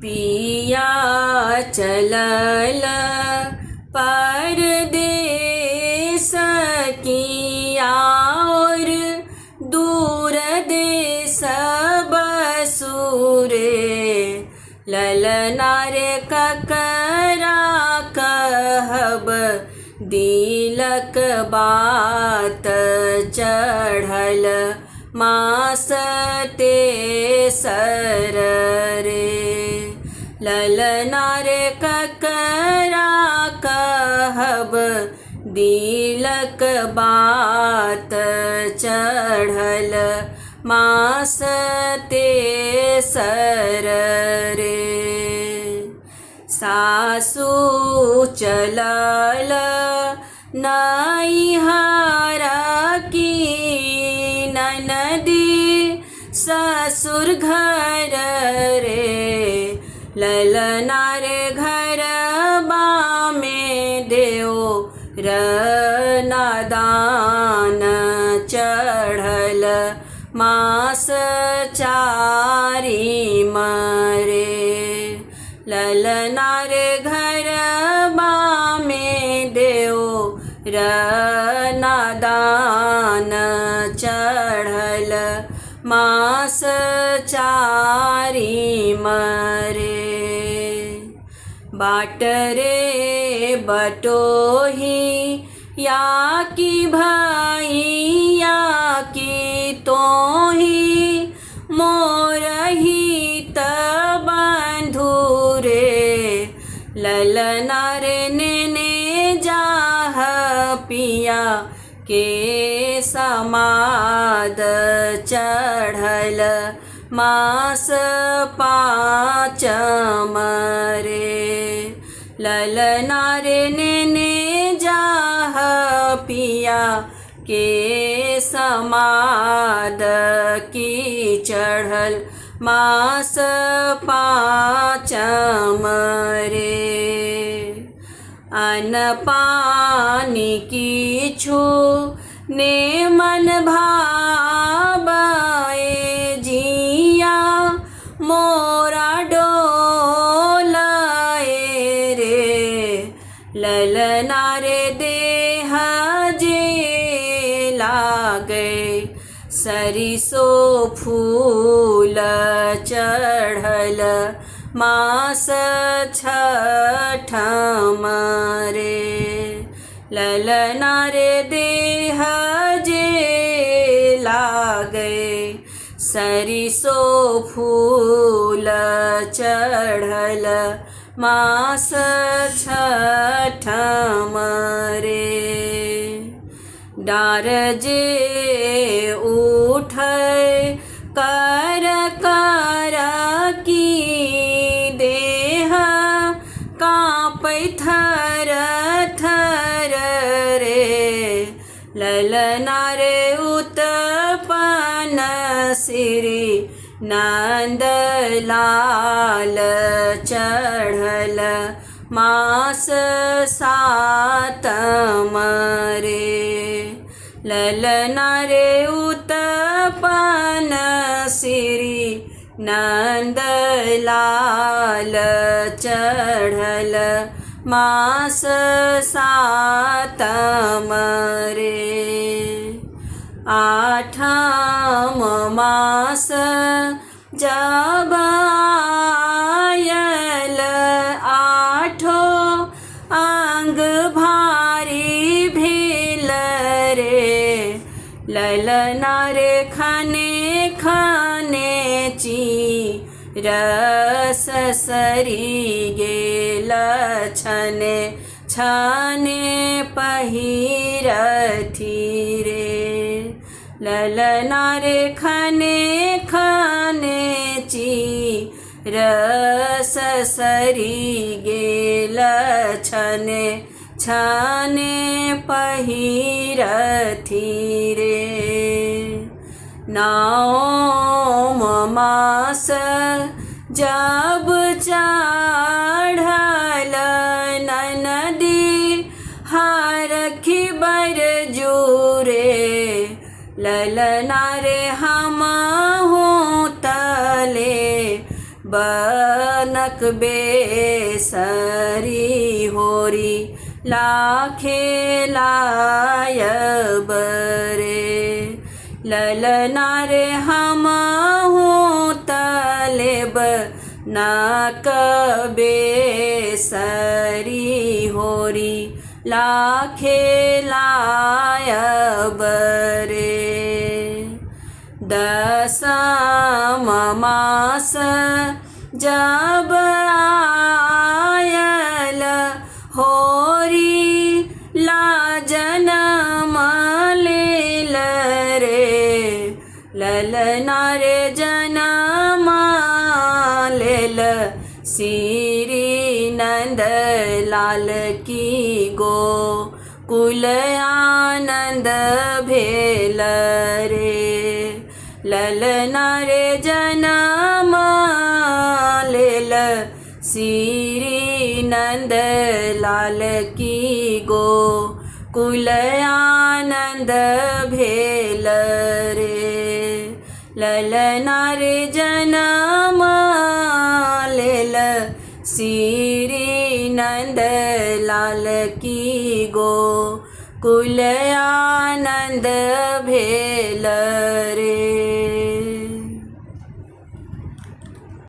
पिया चलल परदेस किया और दूर देश बसुरे ललना रे ककरा कहब दिलक बात चढ़ल मास ते सर रे ललना रे ककरा कहब दिलक बात चढ़ल मास ते सर रे सासु चलल नैहर की ननदी ससुर घर रे ललना रे घर में देव रनादान चढ़ल मास चारी मरे ललना रे घर में देव रनादान चढ़ल मास चारी मरे बाट रे बटोही या की भाई या की तोही मोरही बंधु रे ललना रे नेने जाह पिया के समाद चढ़ल मास पाँचम रे ललना रे नेने जाह पिया के समाद की चढ़ल मास पाँचम रे अन्न पानी की छू ने मन भावे जिया मोरा डोलाए रे ललना रे देह जे लागे सरिसो फूल चढ़ल मास छठम रे ललना रे देह जे लागे सरिसो फूल चढ़ल मास छठम रे डार जे उठै कर कर की देह काँपै थर थर रे ललना रे उत्पन्न श्री नंद लाल चढ़ल मास सातम रे ललना रे उत्पन्न श्री नंद लाल चढ़ल मास सातम रे आठम मास जब आयल आठो अंग भारी भेल रे ललना रे खने खने ची रस सरी गेल छने छने पहिरथी रे ललना रे खने खने ची रस सरी गेल छने छने पहिरथी रे नवम मास जब चढ़ल ननदी हरखी बरजूरे ललना रे हम हूँ तले बनक बेसरी होरी लाखे लाय बरे ललना रे हम तलेब नाक बेसरी होरी लाखे लाय बरे दसम मास जब आयल होरी ला जनम लेल रे ललना रे जनम लेल श्री नंद लाल की गो कुल आनंद भेल रे ललना रे जनम लेल श्री नंद लाल की गो कुल आनंद भेल रे ललना रे जनम लेल श्री नंद लाल की गो कुल आनंद भेल रे।